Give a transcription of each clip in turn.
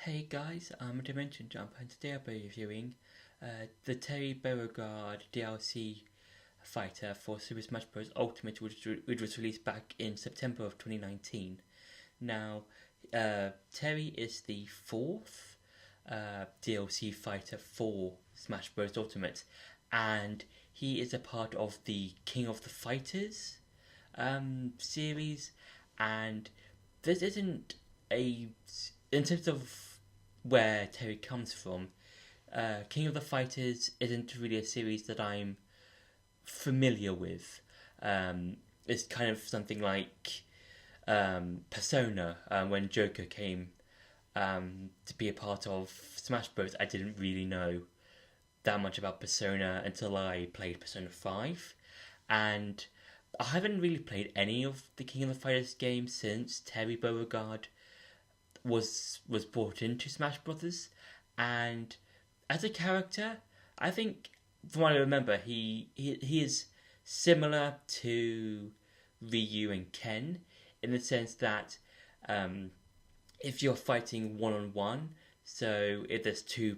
Hey guys, I'm Dimension Jump and today I'll be reviewing the Terry Beauregard DLC fighter for Super Smash Bros. Ultimate which was released back in September of 2019. Now, Terry is the fourth DLC fighter for Smash Bros. Ultimate, and he is a part of the King of the Fighters series, and this isn't a in terms of where Terry comes from. King of the Fighters isn't really a series that I'm familiar with. It's kind of something like Persona when Joker came to be a part of Smash Bros. I didn't really know that much about Persona until I played Persona 5. And I haven't really played any of the King of the Fighters games since Terry Beauregard was brought into Smash Brothers, and as a character, I think from what I remember, he is similar to Ryu and Ken in the sense that if you're fighting one on one, so if there's two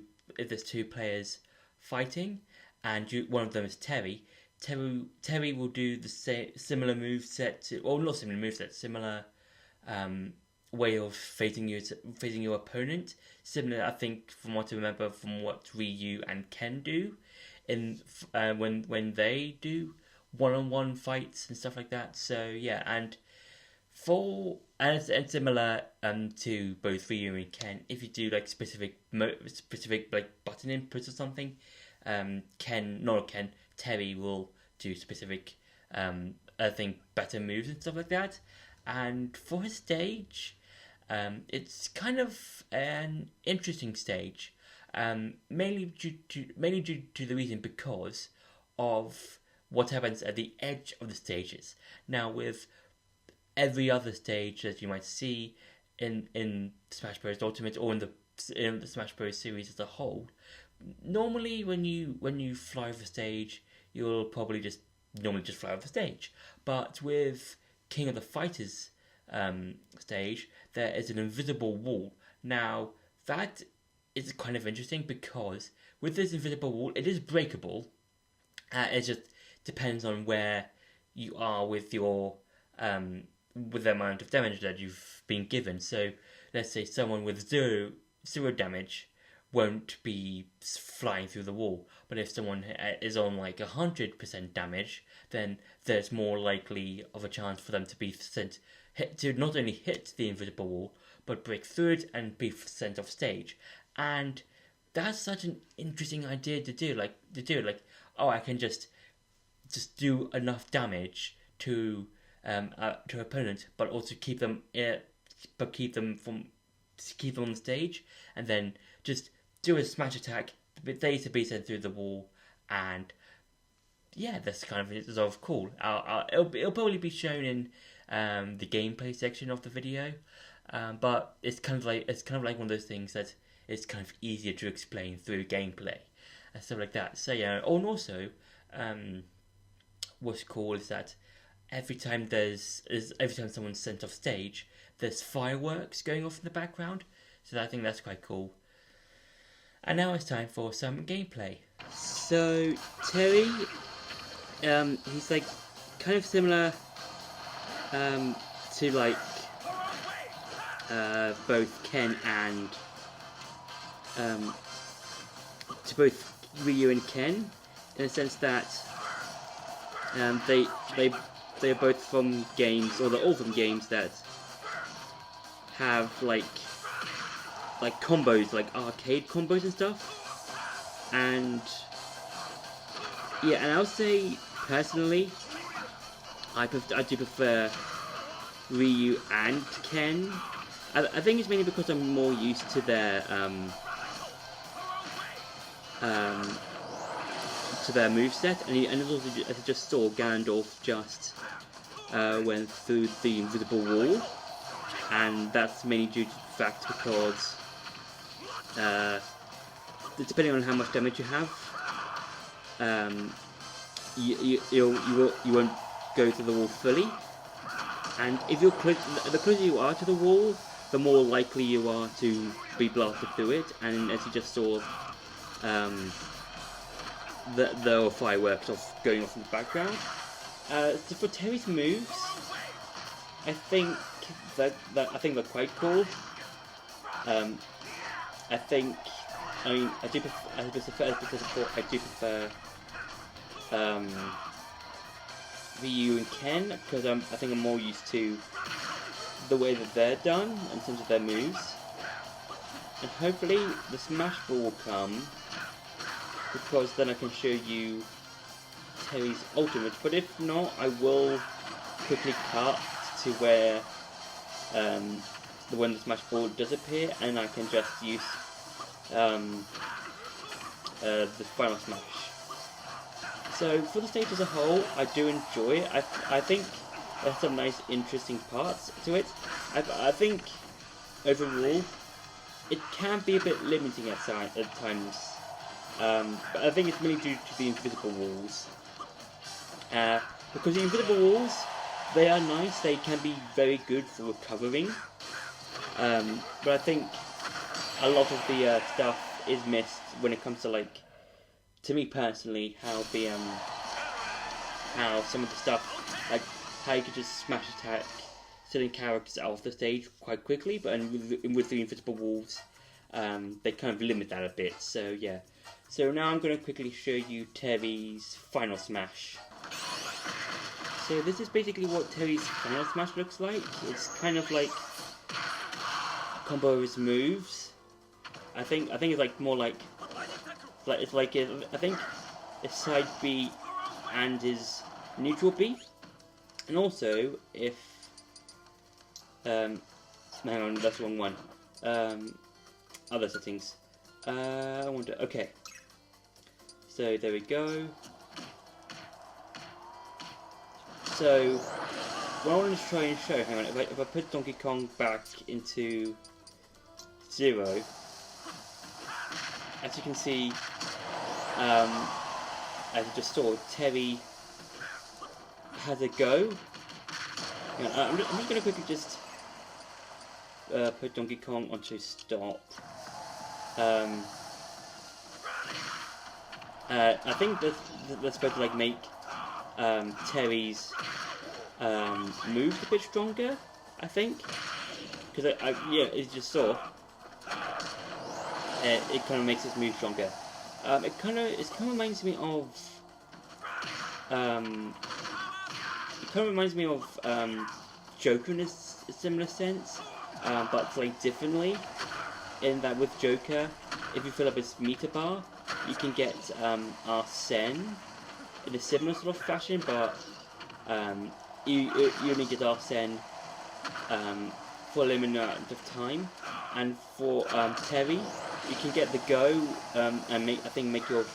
players fighting, and one of them is Terry. Terry will do the same similar move set to, or not similar move set, similar way of facing your opponent. Similar, I think, from what I remember, from what Ryu and Ken do, in when they do one-on-one fights and stuff like that. So yeah, and similar to both Ryu and Ken, if you do like specific like button inputs or something, Terry will do specific I think better moves and stuff like that. And for his stage, it's kind of an interesting stage, mainly due to the reason because of what happens at the edge of the stages. Now, with every other stage that you might see in Smash Bros. Ultimate or in the Smash Bros. Series as a whole, normally when you fly off the stage, you'll probably just fly off the stage. But with King of the Fighters stage, there is an invisible wall. Now, that is kind of interesting because with this invisible wall, it is breakable. It just depends on where you are with your with the amount of damage that you've been given. So, let's say someone with zero damage won't be flying through the wall. But if someone is on like 100% damage, then there's more likely of a chance for them to be hit to not only hit the invisible wall, but break through it and be sent off stage. And that's such an interesting idea to do. Like oh, I can just do enough damage to opponent, but also keep them on the stage, and then just do a smash attack. They to be sent through the wall, and yeah, that's kind of cool. It'll probably be shown in the gameplay section of the video, but it's kind of like one of those things that it's kind of easier to explain through gameplay and stuff like that. So yeah, oh, and also what's cool is that every time someone's sent off stage, there's fireworks going off in the background. So I think that's quite cool. And now it's time for some gameplay. So Terry, he's like kind of similar to like both Ken and to both Ryu and Ken, in the sense that they're both from games, or they're all from games that have like combos, like arcade combos and stuff. And yeah, and I would say personally, I do prefer Ryu and Ken. I think it's mainly because I'm more used to their moveset, and also, as I just saw, Ganondorf just went through the invisible wall, and that's mainly due to the fact because depending on how much damage you have, you won't go to the wall fully, and if the closer you are to the wall, the more likely you are to be blasted through it. And as you just saw, there were fireworks going off in the background. So for Terry's moves, I think they're quite cool. I do prefer Ryu and Ken, because I think I'm more used to the way that they're done in terms of their moves. And hopefully the Smash Ball will come, because then I can show you Terry's ultimate. But if not, I will quickly cut to where when the Smash Ball does appear, and I can just use the final smash. So for the stage as a whole, I do enjoy it. I think there's some nice, interesting parts to it. I think overall, it can be a bit limiting at times. But I think it's mainly due to the invisible walls. Because the invisible walls, they are nice. They can be very good for recovering. But I think a lot of the stuff is missed when it comes to, like, to me personally, how some of the stuff, like how you could just smash attack certain characters out of the stage quite quickly, but with the invisible walls, they kind of limit that a bit. So yeah. So now I'm going to quickly show you Terry's final smash. So this is basically what Terry's final smash looks like. It's kind of like a combo of his moves. I think it's like more like I think it's side B and his neutral B, and also if hang on, that's the wrong one. Other settings. I wonder. Okay. So there we go. So what I wanted to try and show. Hang on. If I put Donkey Kong back into 0, as you can see, as you just saw, Terry has a go. I'm just going to quickly just put Donkey Kong onto stop. I think that's supposed to like make Terry's moves a bit stronger. I think, because yeah, as you just saw, it kind of makes his move stronger. It kind of reminds me of Joker in a similar sense, but like differently. In that with Joker, if you fill up his meter bar, you can get Arsene in a similar sort of fashion, but you only get Arsene for a limited amount of time. And for Terry, you can get the go and make your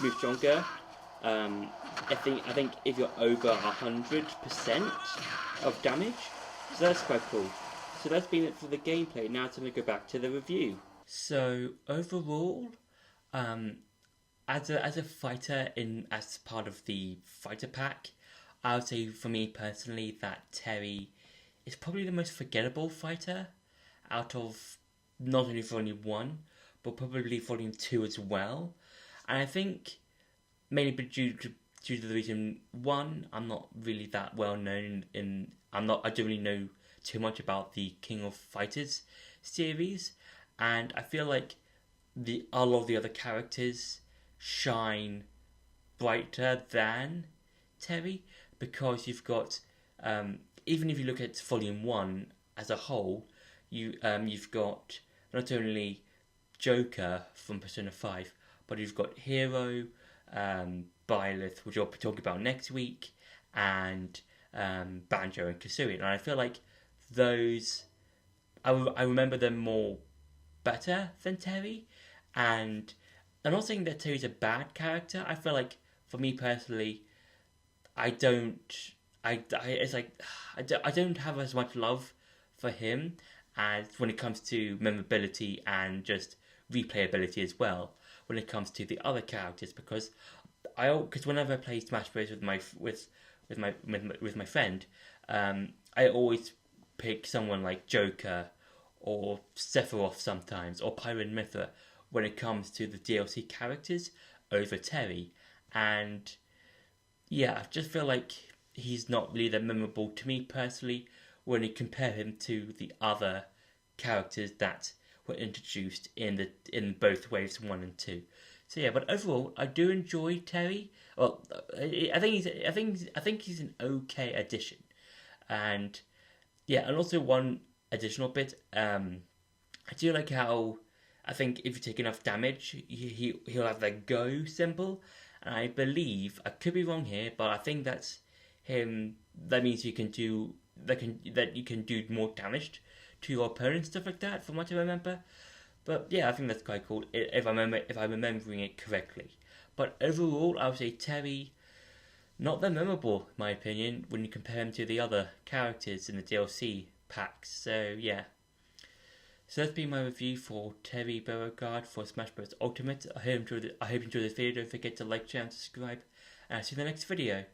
move stronger. I think if you're over 100% of damage, so that's quite cool. So that's been it for the gameplay. Now it's time to go back to the review. So overall, as a fighter as part of the fighter pack, I would say for me personally that Terry is probably the most forgettable fighter out of not only Volume 1, but probably Volume 2 as well. And I think mainly due to the reason, one, I'm not really that well known I don't really know too much about the King of Fighters series, and I feel like a lot of the other characters shine brighter than Terry, because you've got even if you look at Volume 1 as a whole, you've got not only Joker from Persona 5, but you've got Hero, Byleth, which I'll be talking about next week, and Banjo and Kazooie. And I feel like those, I remember them more better than Terry. And I'm not saying that Terry's a bad character. I feel like, for me personally, I don't have as much love for him as when it comes to memorability and just replayability as well. When it comes to the other characters, because whenever I play Smash Bros with my friend, I always pick someone like Joker or Sephiroth sometimes, or Pyro Mythra when it comes to the DLC characters over Terry. And yeah, I just feel like he's not really that memorable to me personally when you compare him to the other characters that were introduced in both waves 1 and 2. So yeah, but overall, I do enjoy Terry. Well, I think he's an okay addition, and yeah, and also one additional bit. I do like how I think if you take enough damage, he'll have the go symbol, and I believe I could be wrong here, but I think that's him. That means that you can do more damage to your opponent, stuff like that. From what I remember, but yeah, I think that's quite cool if I'm remembering it correctly. But overall, I would say Terry not that memorable, in my opinion, when you compare him to the other characters in the DLC packs. So yeah. So that's been my review for Terry Beauregard for Smash Bros. Ultimate. I hope you enjoyed this video. Don't forget to like, share, and subscribe. And I'll see you in the next video.